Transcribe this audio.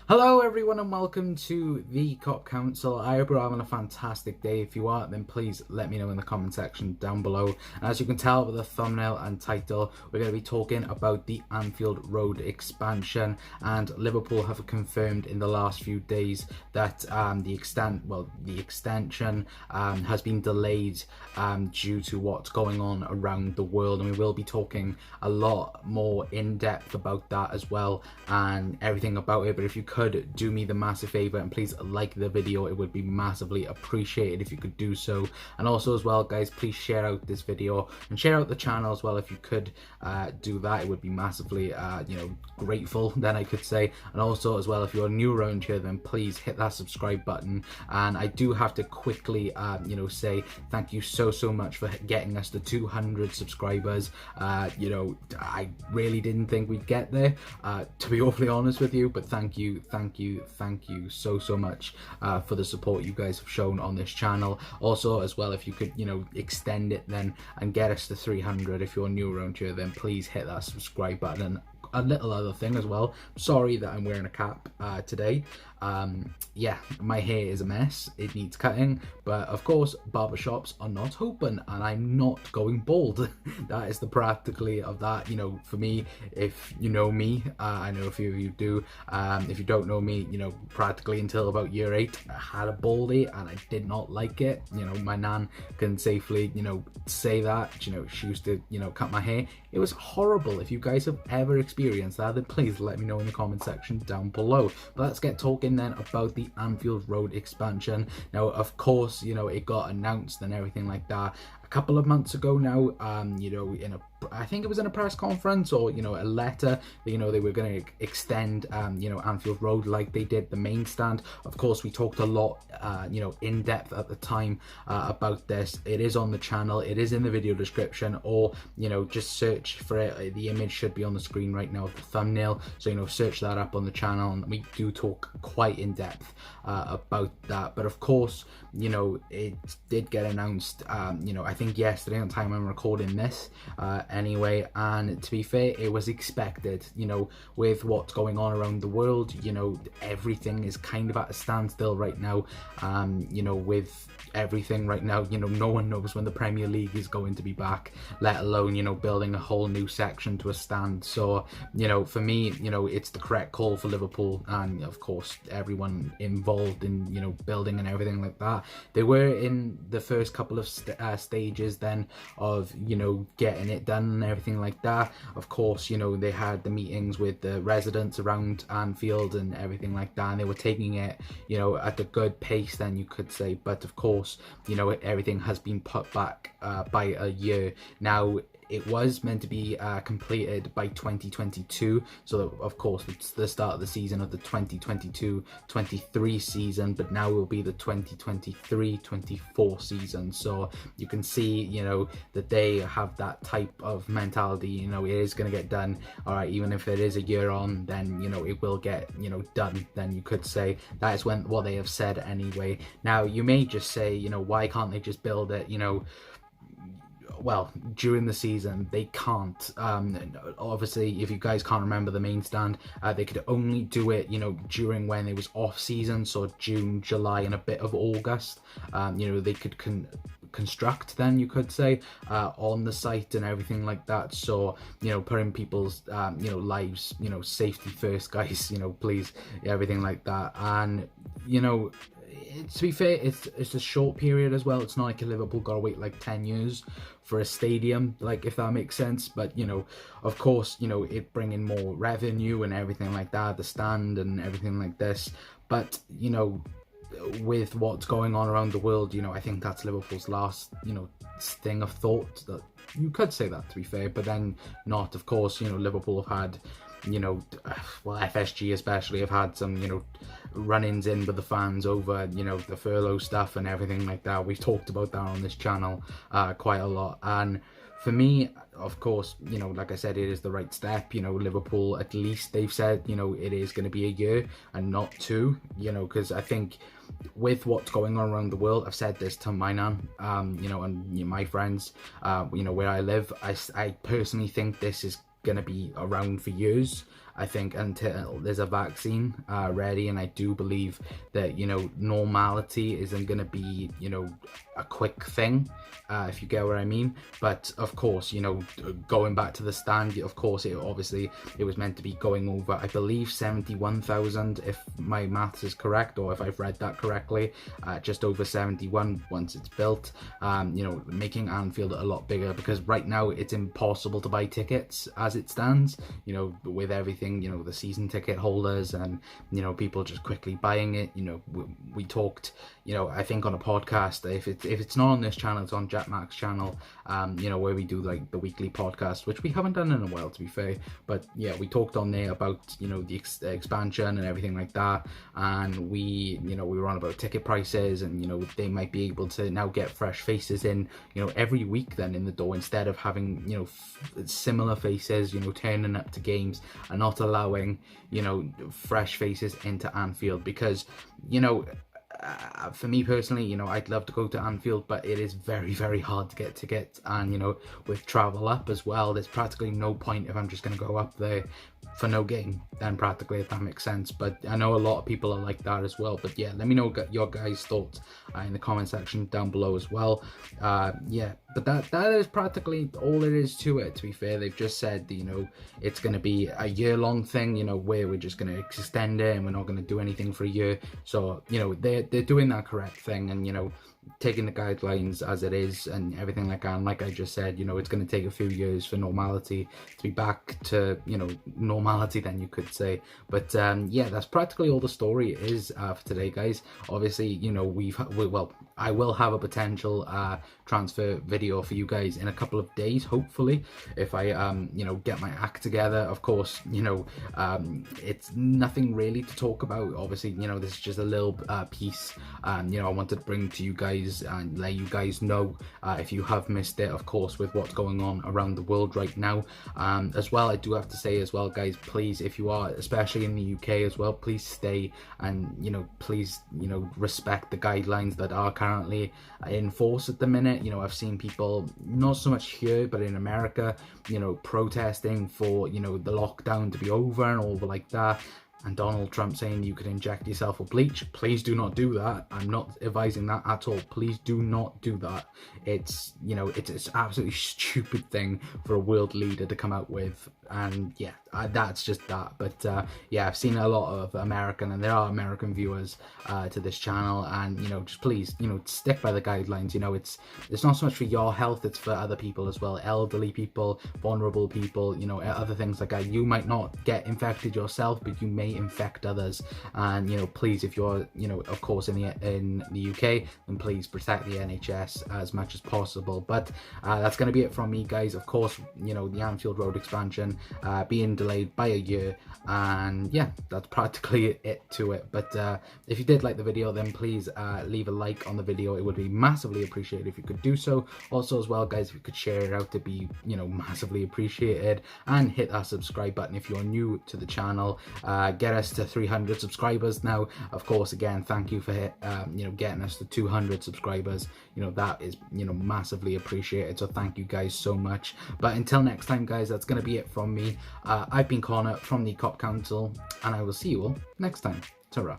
Hello everyone and welcome to the Cop Council. I hope you're having a fantastic day. If you are, then please let me know in the comment section down below. And as you can tell with the thumbnail and title, we're going to be talking about the Anfield Road expansion, and Liverpool have confirmed in the last few days that the extension has been delayed due to what's going on around the world, and we will be talking a lot more in depth about that as well and everything about it. But if you could do me the massive favor and please like the video, it would be massively appreciated if you could do so. And also as well, guys, please share out this video and share out the channel as well. If you could do that, it would be massively grateful, then I could say. And also as well, if you're new around here, then please hit that subscribe button. And I do have to quickly say thank you so much for getting us to 200 subscribers. I really didn't think we'd get there, to be awfully honest with you, but thank you so much for the support you guys have shown on this channel. Also as well, if you could extend it then and get us to 300 if you're new around here, then please hit that subscribe button. And a little other thing as well, sorry that I'm wearing a cap today. Yeah, my hair is a mess, it needs cutting, but of course barbershops are not open and I'm not going bald. That is the practically of that. For me, if you know me, I know a few of you do, if you don't know me, practically until about year 8 I had a baldy and I did not like it. My nan can safely say that. She used to cut my hair. It was horrible. If you guys have ever experienced that, then please let me know in the comment section down below. But let's get talking then about the Anfield Road expansion. Now, of course, it got announced and everything like that a couple of months ago now, I think it was in a press conference or a letter that they were going to extend Anfield Road like they did the main stand. Of course, we talked a lot in depth at the time about this. It is on the channel, it is in the video description, or just search for it. The image should be on the screen right now, the thumbnail, so search that up on the channel, and we do talk quite in depth about that. But of course, it did get announced I think yesterday on time I'm recording this anyway, and to be fair, it was expected. With what's going on around the world, everything is kind of at a standstill right now. With everything right now, no one knows when the Premier League is going to be back, let alone building a whole new section to a stand. So for me, it's the correct call for Liverpool, and of course everyone involved in building and everything like that. They were in the first couple of stages then of getting it done and everything like that. Of course, they had the meetings with the residents around Anfield and everything like that, and they were taking it at a good pace then, you could say. But of course, everything has been put back by a year now. It was meant to be completed by 2022, so of course it's the start of the season of the 2022-23 season, but now it will be the 2023-24 season. So you can see that they have that type of mentality. It is going to get done, all right, even if it is a year on, then it will get done, then you could say. That is what they have said anyway. Now you may just say, why can't they just build it well, during the season? They can't. Obviously, if you guys can't remember the main stand, they could only do it during when it was off season, so June, July and a bit of August. They could construct then, you could say, on the site and everything like that. So putting people's lives, safety first, guys, please, everything like that. And to be fair, it's a short period as well. It's not like Liverpool gotta wait like 10 years for a stadium, like, if that makes sense. But of course, it bringing more revenue and everything like that, the stand and everything like this. But with what's going on around the world, I think that's Liverpool's last thing of thought. That you could say that, to be fair, but then not. Of course, Liverpool have had well, FSG especially have had some run-ins in with the fans over the furlough stuff and everything like that. We've talked about that on this channel quite a lot. And for me, of course, like I said, it is the right step. Liverpool, at least they've said it is going to be a year and not 2, because I think with what's going on around the world, I've said this to my nan, and my friends, where I live, I personally think this is going to be around for years. I think, until there's a vaccine ready. And I do believe that, you know, normality isn't going to be, you know, a quick thing, if you get what I mean. But of course, you know, going back to the stand, of course, it was meant to be going over, I believe, 71,000, if my maths is correct, or if I've read that correctly, just over 71 once it's built. You know, making Anfield a lot bigger, because right now it's impossible to buy tickets as it stands, you know, with everything, you know, the season ticket holders and, you know, people just quickly buying it. You know, we talked, you know, I think on a podcast, if it's not on this channel, it's on Jack Mac's channel, you know, where we do like the weekly podcast, which we haven't done in a while, to be fair. But yeah, we talked on there about, you know, the expansion and everything like that, and we were on about ticket prices, and, you know, they might be able to now get fresh faces in, you know, every week then in the door, instead of having, you know, similar faces, you know, turning up to games and not allowing, you know, fresh faces into Anfield. Because, you know, for me personally, you know, I'd love to go to Anfield, but it is very, very hard to get tickets. And, you know, with travel up as well, there's practically no point if I'm just going to go up there for no game, then practically, if that makes sense. But I know a lot of people are like that as well. But yeah, let me know your guys' thoughts in the comment section down below as well. Yeah, but that is practically all there is to it, to be fair. They've just said that, you know, it's going to be a year-long thing, you know, where we're just going to extend it and we're not going to do anything for a year. So, you know, they're doing that correct thing, and, you know, taking the guidelines as it is and everything like that. And like I just said, you know, it's going to take a few years for normality to be back to, you know, normality then, you could say. But yeah, that's practically all the story is for today, guys. Obviously, you know, well, I will have a potential transfer video for you guys in a couple of days, hopefully, if I you know, get my act together. Of course, you know, it's nothing really to talk about. Obviously, you know, this is just a little piece, you know, I wanted to bring to you guys and let you guys know, if you have missed it, of course, with what's going on around the world right now. As well, I do have to say as well, guys, please, if you are, especially in the UK as well, please stay, and, you know, please, you know, respect the guidelines that are currently in force at the minute. You know, I've seen people, not so much here, but in America, you know, protesting for, you know, the lockdown to be over and all like that. And Donald Trump saying you could inject yourself with bleach. Please do not do that. I'm not advising that at all. Please do not do that. It's, you know, it's absolutely stupid thing for a world leader to come out with. And yeah, that's just that. But yeah, I've seen a lot of American, and there are American viewers to this channel, and, you know, just please, you know, stick by the guidelines. You know, it's not so much for your health, it's for other people as well, elderly people, vulnerable people, you know, other things like that. You might not get infected yourself, but you may infect others. And, you know, please, if you're, you know, of course, in the UK, then please protect the NHS as much as possible. But that's going to be it from me, guys. Of course, you know, the Anfield Road expansion being delayed by a year, and yeah, that's practically it to it. But if you did like the video, then please leave a like on the video. It would be massively appreciated if you could do so. Also as well, guys, if you could share it out, to be, you know, massively appreciated. And hit that subscribe button if you're new to the channel. Get us to 300 subscribers now. Of course, again, thank you for you know, getting us to 200 subscribers. You know, that is, you know, massively appreciated, so thank you guys so much. But until next time, guys, that's going to be it from me. I've been Connor from the Cop Council, and I will see you all next time. Ta-ra.